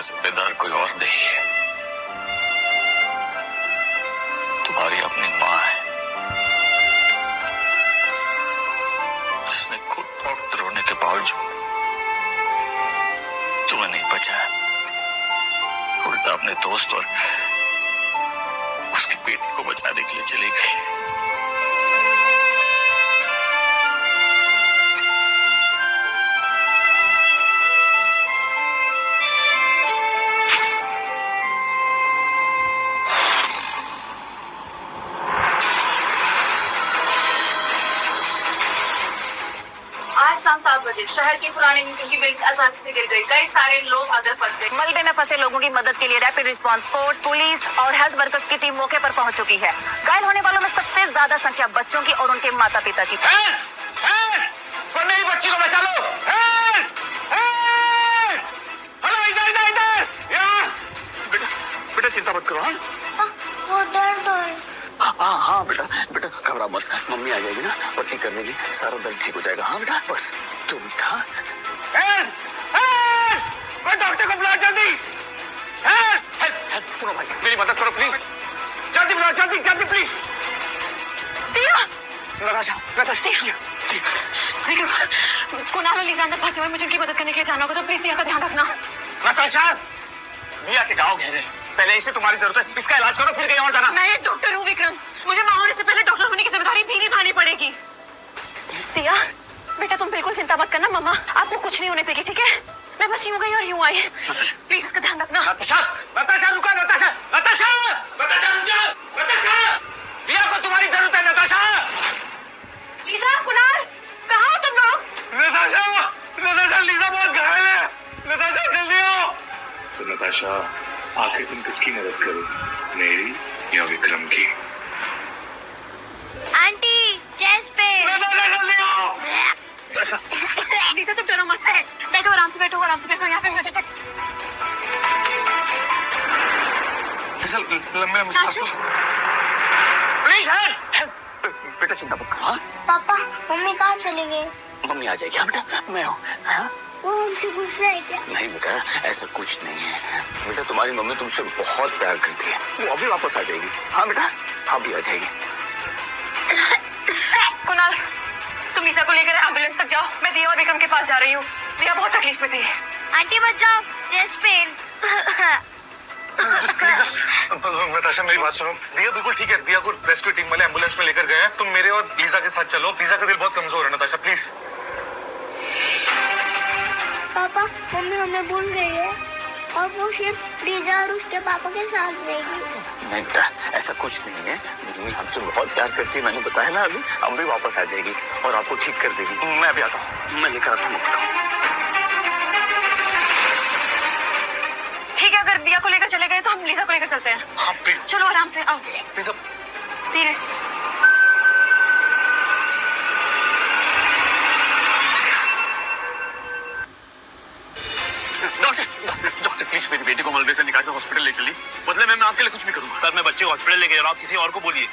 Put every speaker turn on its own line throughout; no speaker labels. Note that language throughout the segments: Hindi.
जिम्मेदार कोई और नहीं है, तुम्हारी अपनी माँ है, जिसने खुद डॉक्टर होने के बावजूद तुम्हें नहीं बचाया, उल्टा अपने दोस्त और उसकी बेटी को बचाने के लिए चली गई।
शाम 7 बजे शहर की पुरानी नीति बिल्डिंग अचानक से गिर गई। कई सारे लोग अंदर फंस गए। मलबे में फंसे लोगों की मदद के लिए रैपिड रिस्पांस फोर्स, पुलिस और हेल्थ वर्कर्स की टीम मौके पर पहुंच चुकी है। घायल होने वालों में सबसे ज्यादा संख्या बच्चों की और उनके माता पिता की।
कोई मेरी बच्ची को बचा लो। हेलो, इधर इधर इधर। बेटा बेटा चिंता मत करो।
वो दर्द
हाँ बेटा बेटा घबरा मत, मम्मी आ जाएगी ना, पट्टी कर देगी, सारा दर्द ठीक हो जाएगा। हाँ बेटा बस तुम था। डॉक्टर को बुलाओ जल्दी। सुनो भाई, मेरी मदद करो प्लीज, जल्दी बुलाओ, जल्दी जल्दी प्लीज। नताशा नताशा
विक्रम, कुणाल और लीजा अंदर फंसे हुए, मुझे उनकी मदद करने के लिए जाना होगा, तो प्लीज दिया का ध्यान रखना।
नताशा दिया के गाँव गहरे, पहले इसे तुम्हारी जरूरत है, इसका इलाज करो फिर कहीं और जाना।
मैं एक डॉक्टर हूँ विक्रम, मुझे माँ होने से पहले डॉक्टर होने की जिम्मेदारी भी निभानी पड़ेगी। दिया बेटा तुम बिल्कुल चिंता मत करना, मम्मा आपको कुछ नहीं होने देगी, ठीक है? मैं बस यूं गई और यूं आई, प्लीज इसका ध्यान रखना।
नताशा नताशा रुको, नताशा नताशा नताशा रुक जाओ, नताशा दिया को तुम्हारी जरूरत है। नताशा
लीजा, कुणाल कहाँ हो तुम लोग?
नताशा नताशा लीजा बहुत घायल है, नताशा जल्दी आओ।
तो नताशा आखिर तुम किसकी मदद करो, मेरी या विक्रम की?
आंटी चेस्ट पे।
नताशा जल्दी आओ।
लीजा तुम डरो मत, बैठो आराम से, बैठो आराम से, बैठो यहाँ पे मुझे चेक।
लंबे लंबे सांस लो प्लीज। बेटा चिंता मत करो।
पापा मम्मी कहाँ चले गए?
मम्मी आ जाएगी। हाँ बेटा मैं हूँ। हाँ
वो हमसे पूछ रहे क्या?
नहीं बेटा ऐसा कुछ नहीं है, बेटा तुम्हारी मम्मी तुमसे बहुत प्यार करती है, वो अभी वापस आ जाएगी। हाँ बेटा अभी आ जाएगी।
कुणाल तुम लीजा को लेकर एम्बुलेंस तक जाओ, मैं दिया और विक्रम के पास जा रही हूँ। दिया बहुत तकलीफ में थी।
आंटी मत जाओ, चेस्ट पेन।
नताशा मेरी बात सुनो, दिया बिल्कुल ठीक है, दिया को रेस्क्यू टीम वाले एम्बुलेंस में लेकर गए हैं, तुम मेरे और लीजा के साथ चलो, लीजा का दिल बहुत कमजोर है। नताशा प्लीज।
पापा मम्मी हमें भूल गई है और वो सिर्फ लीजा और उसके पापा के साथ रहेगी।
नहीं बेटा ऐसा कुछ नहीं है, मम्मी हमसे बहुत प्यार करती है, मैंने बताया ना अभी वापस आ जाएगी और आपको ठीक कर देगी। मैं अभी आता हूँ, मैं लेकर आता हूँ।
ठीक है, अगर दिया को लेकर चले गए तो हम लीजा को लेकर चलते हैं।
हाँ प्लीज।
चलो आराम से आओ,
लीजा
धीरे।
डॉक्टर प्लीज मेरी बेटी को मलबे से निकाल कर हॉस्पिटल ले चलिए, बदले में मैं आपके लिए कुछ भी करूंगा। सर मैं बच्चे को हॉस्पिटल ले गया, आप किसी और को बोलिए।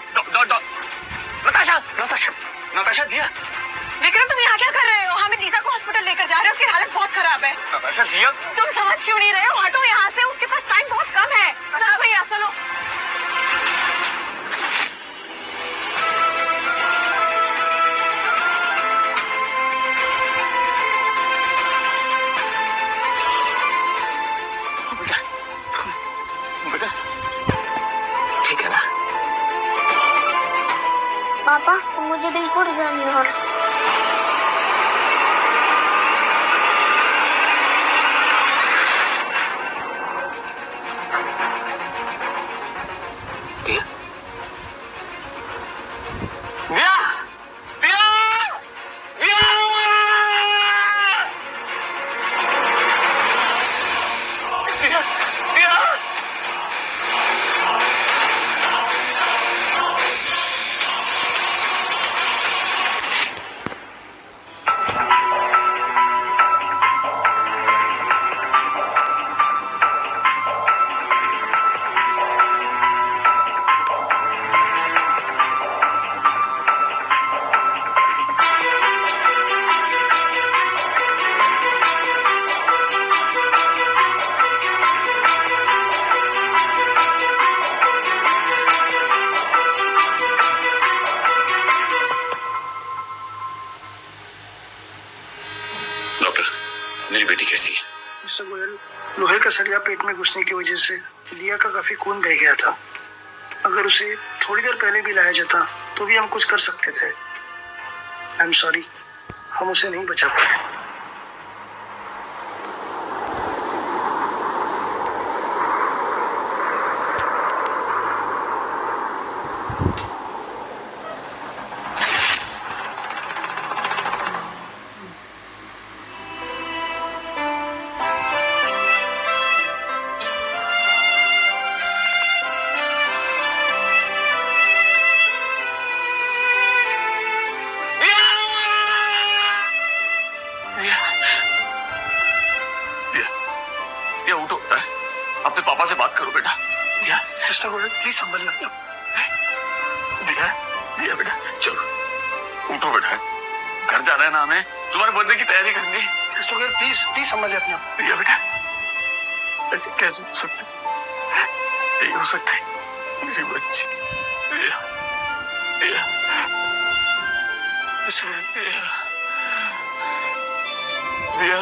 नताशा नताशा नताशा दिया।
विक्रम तुम यहाँ क्या कर रहे हो? हमें लीजा को हॉस्पिटल लेकर जा रहे हैं, उसकी हालत बहुत खराब है।
नताशा दिया
तुम समझ क्यों नहीं रहे हो? हटो यहाँ से, उसके पास टाइम बहुत कम है। हाँ भैया चलो।
बेटा ठीक है ना?
पापा मुझे बिल्कुल डर नहीं हो रहा।
दिया दिया दिया दिया दिया दिया।
सरिया पेट में घुसने की वजह से दिया का काफी खून बह गया था। अगर उसे थोड़ी देर पहले भी लाया जाता तो भी हम कुछ कर सकते थे। आई एम सॉरी, हम उसे नहीं बचा पाए।
ये उठो, अपने पापा से बात करो बेटा। दिया,
प्लीज संभलिए।
दिया, दिया बेटा, चलो उठो बेटा, घर जाना है ना हमें, तुम्हारे बर्थडे की तैयारी करेंगे।
प्लीज प्लीज संभलिए अपने आप।
दिया बेटा, ऐसे कैसे हो सकता है? नहीं हो सकता है मेरी बच्ची। दिया, दिया, दिया,
दिया,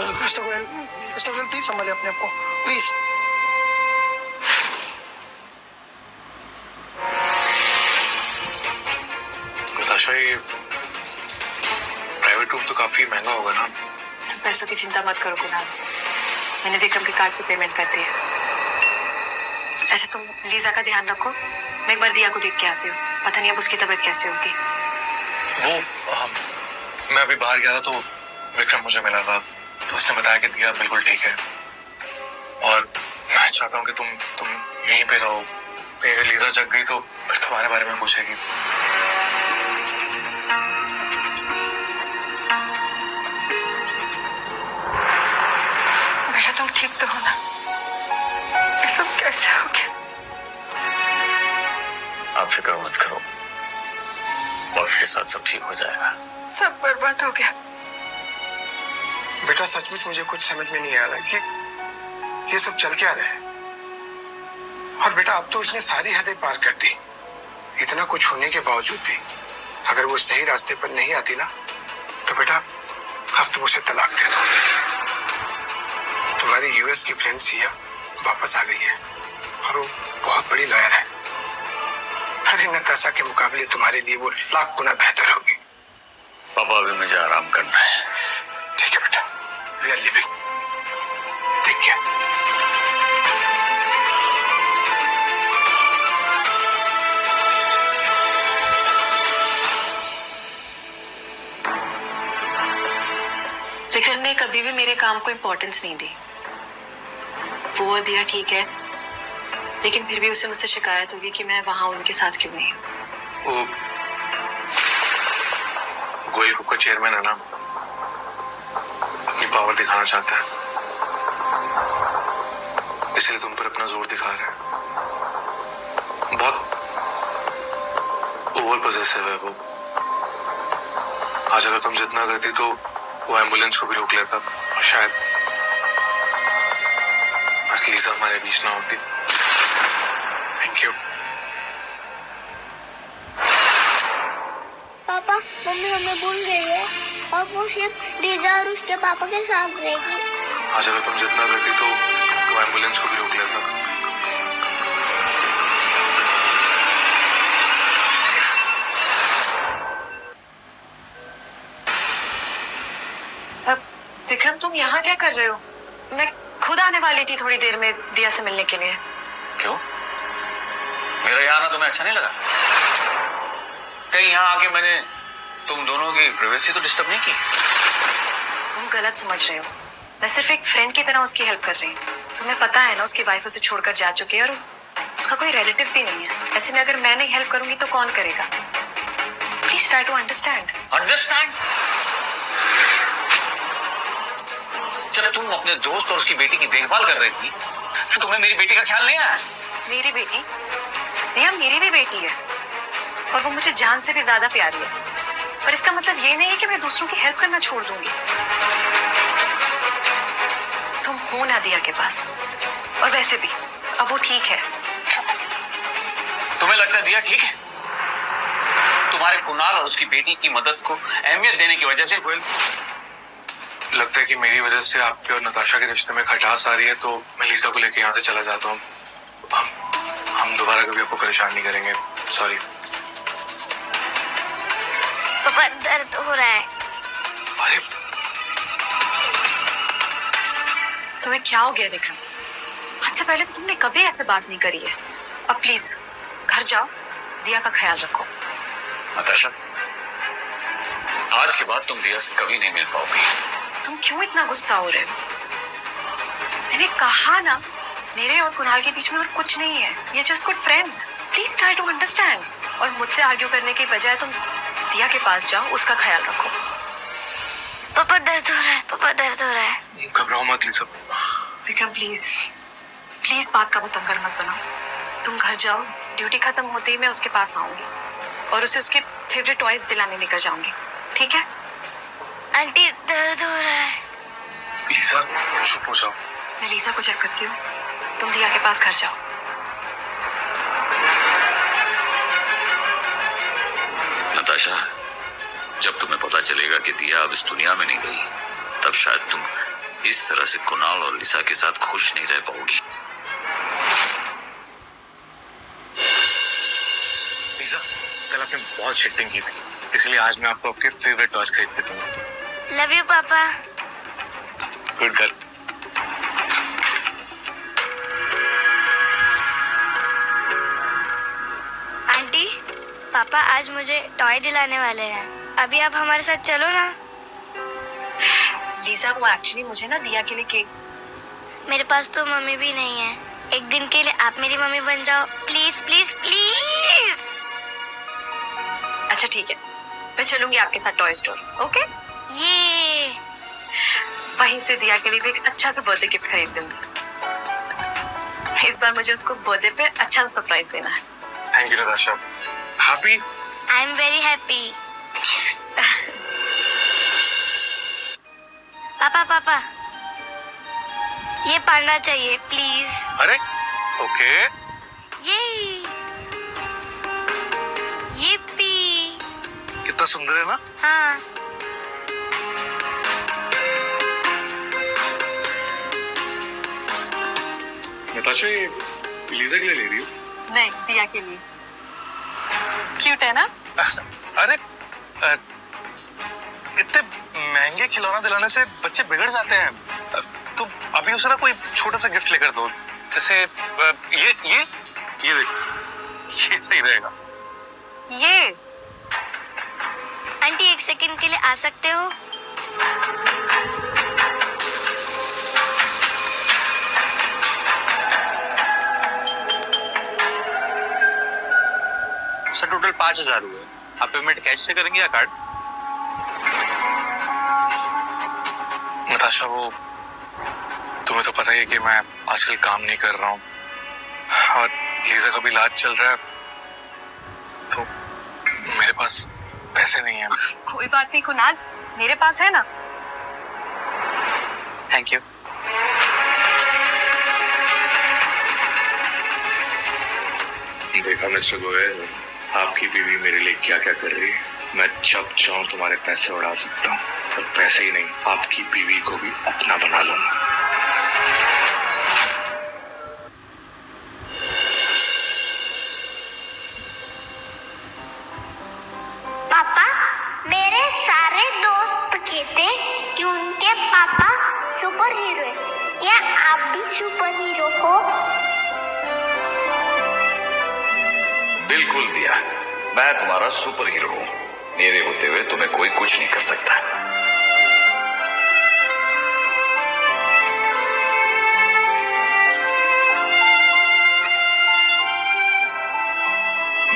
प्लीज संभलिए अपने आप को, प्लीज।
नताशा, ये प्राइवेट रूम तो काफी महंगा होगा ना?
तुम पैसों की चिंता मत करो कुणाल, मैंने विक्रम के कार्ड से पेमेंट कर दी है। अच्छा तुम लीजा का ध्यान रखो, मैं एक बार दिया को देख के आती हूँ, पता नहीं अब उसकी तबीयत कैसे होगी।
मैं अभी बाहर गया था तो विक्रम मुझे मिला था, तो उसने बताया कि दिया बिल्कुल ठीक है और मैं चाहता हूँ कि तुम यहीं पे रहो। अगर लीजा जग गई तो फिर तुम्हारे बारे में पूछेगी।
बेटा तुम ठीक तो हो ना? ये सब कैसे हो गया?
आप फिक्र मत करो, वक्त के साथ सब ठीक हो जाएगा।
सब बर्बाद हो गया। बेटा सचमुच मुझे कुछ समझ में नहीं आ रहा कि ये सब चल क्या रहा है। और बेटा अब तो उसने सारी हदें पार कर दी। इतना कुछ होने के बावजूद भी अगर वो सही रास्ते पर नहीं आती ना तो बेटा अब तुम उसे तलाक दे दो। तुम्हारी यूएस की फ्रेंड सिया वापस आ गई है और वो बहुत बड़ी लॉयर है। अरे नताशा के मुकाबले तुम्हारे लिए वो लाख गुना बेहतर होगी।
पापा अभी मुझे आराम करना है।
ठीक है बेटा, we are living. Take care.
Vikram ने कभी भी मेरे काम को इम्पोर्टेंस नहीं दी। वो और दिया ठीक है, लेकिन फिर भी उसे मुझसे शिकायत होगी कि मैं वहां उनके साथ क्यों नहीं।
वो गोयल ग्रुप का चेयरमैन है ना, अपनी पावर दिखाना चाहता है, इसलिए तुम पर अपना जोर दिखा रहा है। बहुत ओवर पॉसेसिव है वो। आज अगर तुम जितना करती तो वो एम्बुलेंस को भी रोक लेता और शायद लीजा हमारे बीच ना होती। Thank you.
पापा मम्मी हमें भूल गई है और वो सिर्फ लीजा और उसके पापा के साथ रहेगी।
आज अगर तुम जितना करती तो वो एम्बुलेंस को भी रोक लेता।
अब विक्रम तुम यहाँ क्या कर रहे हो? मैं खुद आने वाली थी थोड़ी देर में दिया से मिलने के लिए।
क्यों? मेरा यहाँ आना तुम्हें अच्छा नहीं लगा? कहीं यहाँ आके मैंने तुम दोनों की प्राइवेसी तो डिस्टर्ब नहीं की?
तुम गलत समझ रहे हो। मैं सिर्फ एक फ्रेंड की तरह उसकी हेल्प कर रही हूँ। तुम्हें पता है ना उसकी वाइफ उसे छोड़कर जा चुकी है और उसका कोई रिलेटिव भी नहीं है। ऐसे में अगर मैं नहीं हेल्प करूंगी तो कौन करेगा? Please try to understand.
Understand? जब तुम अपने दोस्त और उसकी बेटी की देखभाल कर रही थी तो तुम्हें मेरी बेटी का ख्याल नहीं आया?
मेरी बेटी? दिया मेरी भी बेटी है और वो मुझे जान से भी ज्यादा प्यारी है, पर इसका मतलब ये नहीं है कि मैं दूसरों की हेल्प करना छोड़ दूंगी। तुम हो ना दिया के पास, और वैसे भी अब वो ठीक है।
तुम्हें लगता है दिया ठीक है? तुम्हारे कुणाल और उसकी बेटी की मदद को अहमियत देने की वजह से
लगता है कि मेरी वजह से आपके और नताशा के रिश्ते में खटास आ रही है, तो मैं लीजा को लेके यहाँ से चला जाता हूँ। हम दोबारा कभी आपको परेशान नहीं करेंगे। सॉरी।
पापा दर्द हो रहा है।
अरे
तुम्हें क्या हो गया विक्रम? आज से पहले तो तुमने कभी ऐसे बात नहीं करी है। अब प्लीज घर जाओ, दिया का ख्याल रखो।
नताशा, आज के बाद तुम दिया से कभी नहीं मिल पाओगी।
तुम क्यों इतना गुस्सा हो रहे हो? मैंने कहा ना, मेरे और कुणाल के बीच में और कुछ नहीं है। ये just good friends. Please try to understand. और मुझसे आर्ग्यू करने की बजाय तुम दिया के पास जाओ, उसका ख्याल रखो।
पापा दर्द हो रहा है, पापा दर्द हो रहा है।
घबराओ मत लीजा।
विक्रम प्लीज प्लीज बात का बतंगड़ मत बनाओ। तुम घर जाओ, ड्यूटी खत्म होते ही मैं उसके पास आऊंगी और उसे उसके फेवरेट टॉयज दिलाने लेकर जाऊंगी, ठीक है?
आंटी दर्द हो रहा है।
लीजा चुप हो जाओ।
मैं लीजा को चेक करती हूँ, तुम दिया के पास घर जाओ।
नताशा, जब तुम्हें पता चलेगा कि दिया अब इस दुनिया में नहीं रही, तब शायद तुम इस तरह से कुणाल और लिसा के साथ खुश नहीं रह पाओगी।
लीजा, कल आपने बहुत चीटिंग की थी, इसलिए आज मैं आपको आपके फेवरेट टॉयज खरीद के दूंगा।
लव यू पापा।
Good girl.
आंटी, पापा आज मुझे टॉय दिलाने वाले हैं। अभी आप हमारे साथ चलो ना।
लीजा, वो एक्चुअली मुझे ना दिया के लिए केक।
मेरे पास तो मम्मी भी नहीं है। एक दिन के लिए आप मेरी मम्मी बन जाओ, प्लीज प्लीज प्लीज।
अच्छा ठीक है, मैं चलूंगी आपके साथ टॉय स्टोर, ओके?
ये
वहीं से दिया के लिए भी एक अच्छा सा बर्थडे गिफ्ट खरीद दूंगी। इस बार मुझे उसको बर्थडे पे अच्छा सा सरप्राइज देना है।
Thank you Natasha. Happy?
I am very happy. पापा पापा, ये पढ़ना चाहिए प्लीज।
अरे ओके।
ये पी।
कितना सुंदर है ना?
हाँ।
नताशा, ये लीजा के लिए ले रही हो?
नहीं, दिया के लिए। क्यूट है ना?
अरे इतने महंगे खिलौना दिलाने से बच्चे बिगड़ जाते हैं। तुम अभी उसे ना कोई छोटा सा गिफ्ट लेकर दो, जैसे ये देखो, ये सही रहेगा।
ये
आंटी एक सेकंड के लिए आ सकते हो?
सर टोटल 5,000 हुए। आप पेमेंट कैश से करेंगे या कार्ड?
नताशा, वो तुम्हें तो पता ही है कि मैं आजकल काम नहीं कर रहा हूँ और लीजा का भी इलाज चल रहा है, तो मेरे पास पैसे नहीं है।
कोई बात नहीं कुणाल, मेरे पास है ना।
Thank you.
देखा मिस्टर गोयल, आपकी बीवी मेरे लिए क्या क्या कर रही है। मैं जब चाहूं तुम्हारे पैसे उड़ा सकता हूँ, और पैसे ही नहीं, आपकी बीवी को भी अपना बना लूंगा।
पापा, मेरे सारे दोस्त कहते कि उनके पापा सुपर हीरो है। क्या आप भी सुपर हीरो हो?
बिल्कुल दिया, मैं तुम्हारा सुपर हीरो हूँ। मेरे होते हुए तुम्हें कोई कुछ नहीं कर सकता।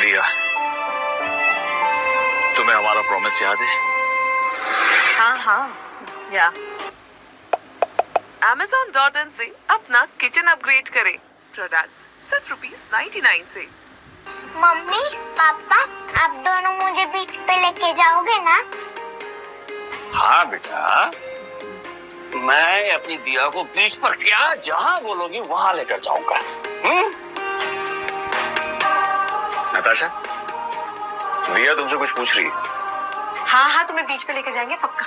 दिया, तुम्हें हमारा प्रॉमिस याद है?
हाँ हाँ, या
Amazon.in से अपना किचन अपग्रेड करें। प्रोडक्ट्स सिर्फ ₹99 से।
मम्मी पापा, आप दोनों मुझे बीच पे लेके जाओगे ना?
हाँ बेटा, मैं अपनी दिया को बीच पर क्या जहां बोलोगी वहां लेकर जाऊंगा। नताशा, दिया तुमसे कुछ पूछ रही है।
हाँ हाँ, तुम्हें बीच पे लेके जाएंगे पक्का।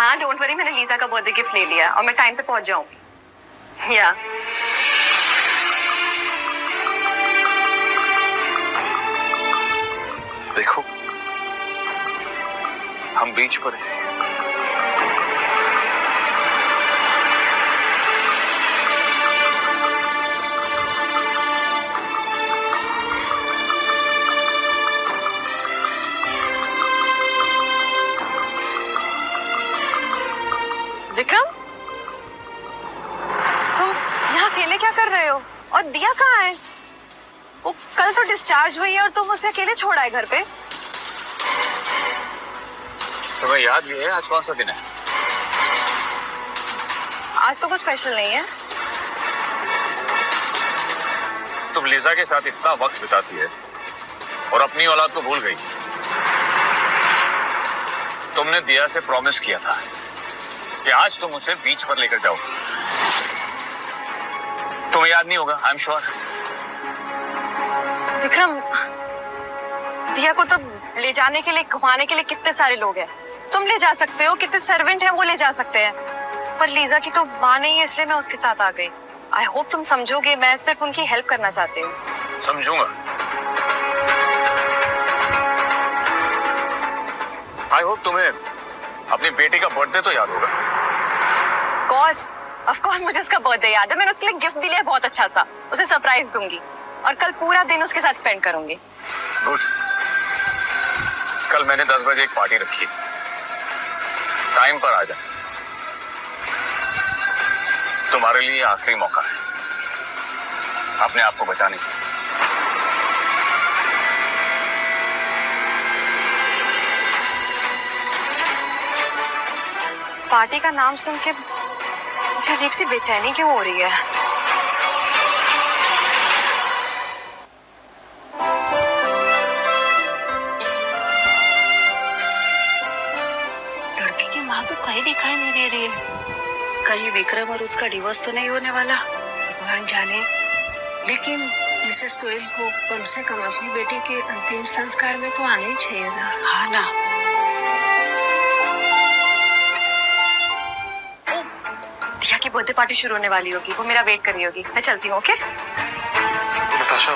हाँ डोंट वरी, मैंने लीजा का बर्थडे गिफ्ट ले लिया और मैं टाइम पे पहुंच जाऊंगी। या
देखो हम बीच पर हैं।
विक्रम, तुम यहाँ अकेले क्या कर रहे हो? और दिया कहाँ है? वो कल तो डिस्चार्ज हुई है और तुम उसे अकेले छोड़ा है घर पे।
तुम्हें याद भी है आज कौन सा दिन है?
आज तो कुछ स्पेशल नहीं है।
तुम लीजा के साथ इतना वक्त बिताती है और अपनी औलाद को भूल गई। तुमने दिया से प्रॉमिस किया था कि आज तुम उसे बीच पर लेकर जाओ। तुम्हें याद नहीं होगा, आई एम श्योर।
विक्रम, दिया को तो ले जाने के लिए, घुमाने के लिए कितने सारे लोग हैं। तुम ले जा सकते हो, कितने सर्वेंट हैं वो ले जा सकते हैं, पर लीजा की तो माँ नहीं है, इसलिए मैं उसके साथ आ गई। आई होप तुम समझोगे, मैं सिर्फ उनकी हेल्प करना चाहती हूँ।
समझूंगा। आई होप तुम्हें अपनी बेटी का बर्थडे तो याद होगा।
ऑफ कोर्स मुझे उसका बर्थडे याद है। मैंने उसके लिए गिफ्ट दिया है बहुत अच्छा सा, उसे सरप्राइज दूंगी और कल पूरा दिन उसके साथ स्पेंड करूंगी।
गुड। कल मैंने 10 बजे एक पार्टी रखी, टाइम पर आ जा। तुम्हारे लिए आखिरी मौका है अपने आप को बचाने की।
पार्टी का नाम सुन के मुझे अजीब सी बेचैनी क्यों हो रही है?
लड़की की माँ तो कहीं दिखाई नहीं दे रही है। कहीं विक्रम और उसका डिवोर्स तो नहीं होने वाला, भगवान जाने। लेकिन मिसेस गोयल को कम से कम अपनी बेटी के अंतिम संस्कार में तो आना ही चाहिए ना। हाँ ना।
दिया की बर्थडे पार्टी शुरू होने वाली होगी, वो मेरा वेट कर रही होगी। मैं चलती हूँ। ओके
नताशा,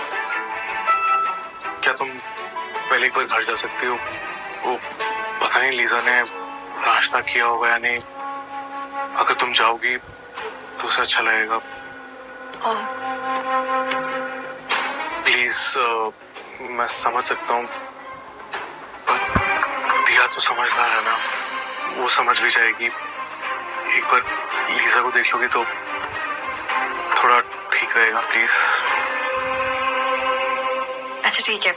क्या तुम पहले एक बार घर जा सकती हो? वो पता नहीं लीजा ने नाश्ता किया होगा या नहीं। अगर तुम जाओगी तो उसे अच्छा लगेगा। प्लीज, मैं समझ सकता हूँ, पर दिया तो समझदार है ना, वो समझ भी जाएगी। एक बार लीजा को देख लोगी तो थोड़ा ठीक रहेगा। प्लीज।
अच्छा ठीक है,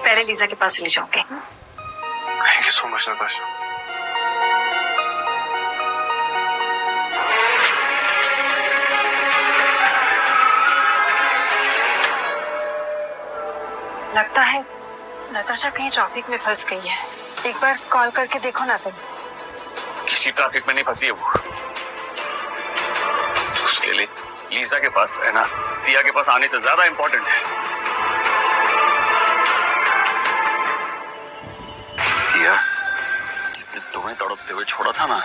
पहले लीजा के पास ले जाऊंगी।
Thank you so much Natasha.
लगता है नताशा कहीं ट्रैफिक में फंस गई है। एक बार कॉल करके देखो ना तुम।
किसी ट्रैफिक में नहीं फंसी है वो। उसके लिए लीजा के पास रहना दिया के पास आने से ज्यादा इंपॉर्टेंट है। दिया जिसने तुम्हें तड़पते हुए छोड़ा था ना,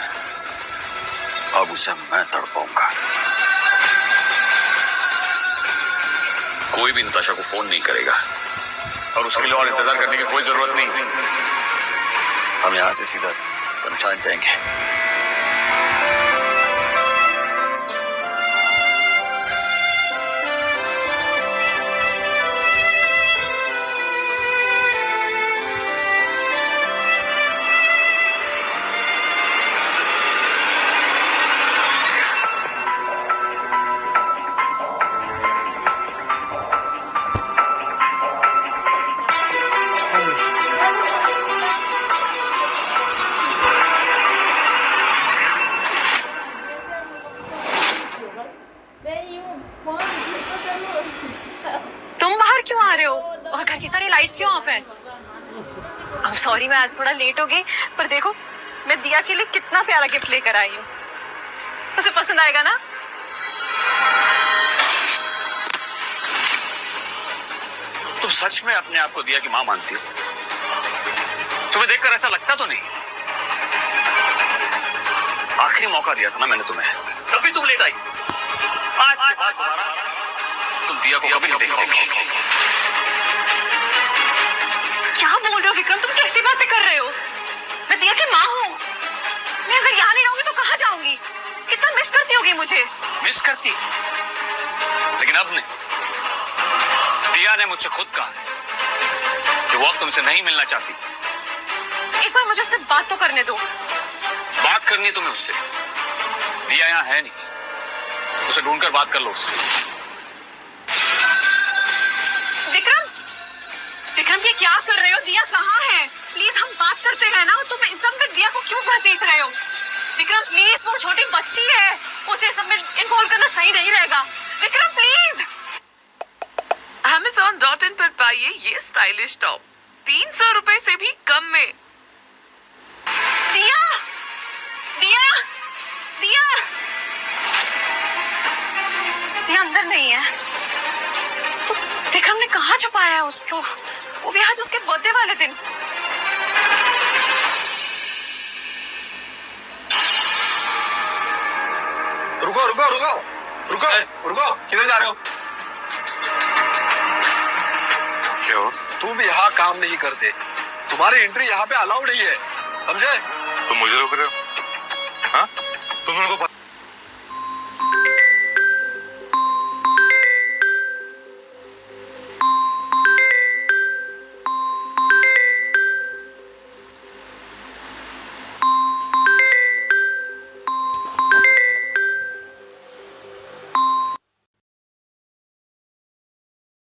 अब उसे मैं तड़पाऊंगा। कोई भी नताशा को फोन नहीं करेगा और उसके लिए और इंतजार करने की कोई जरूरत नहीं। हम यहाँ से सीधा शमशान जाएंगे।
और घर की सारी लाइट्स क्यों ऑफ है? I'm sorry, मैं आज थोड़ा लेट हो गई, पर देखो मैं दिया के लिए कितना प्यारा गिफ्ट लेकर आई हूँ। उसे पसंद आएगा ना?
तुम सच में अपने आप को दिया की मां मानती हो? तुम्हें देखकर ऐसा लगता तो नहीं। आखिरी मौका दिया था ना मैंने तुम्हें, तब भी तुम लेट आई। आज के बाद दोबारा तुम दिया को कभी नहीं देखोगे।
क्या बोल रहे हो विक्रम? तुम कैसी बातें कर रहे हो? मैं दिया की माँ हूँ। मैं अगर यहाँ नहीं रहूंगी तो कहाँ जाऊंगी? कितना मिस करती होगी मुझे।
मिस करती, लेकिन अब नहीं। दिया ने मुझसे खुद कहा है कि वो अब तुमसे नहीं मिलना चाहती।
एक बार मुझे उससे बात तो करने दो।
बात करनी है तुम्हें उससे? दिया यहाँ है नहीं, उसे ढूंढकर बात कर लो उससे।
विक्रम, विक्रम ये क्या कर रहे हो? दिया कहाँ है? प्लीज हम बात करते हैं ना। तुम एकदम में दिया को क्यों घसीट रहे हो? विक्रम प्लीज, वो छोटी बच्ची है, उसे सब में इन्वॉल्व करना सही नहीं रहेगा। विक्रम प्लीज।
Amazon.in पर पाइए ये स्टाइलिश टॉप 300 रुपए से भी कम में।
दिया, दिया, दिया, दिया अंदर नहीं है। तो विक्रम ने कहाँ छुपाया है उसको? वो भी आज उसके बर्थडे वाले दिन।
रुको रुको रुको रुको रुको, किधर जा रहे हो?
क्यों?
तुम यहाँ काम नहीं करते, तुम्हारी एंट्री यहाँ पे अलाउड नहीं है, समझे?
तुम मुझे रोक रहे हो? हाँ? तुम उनको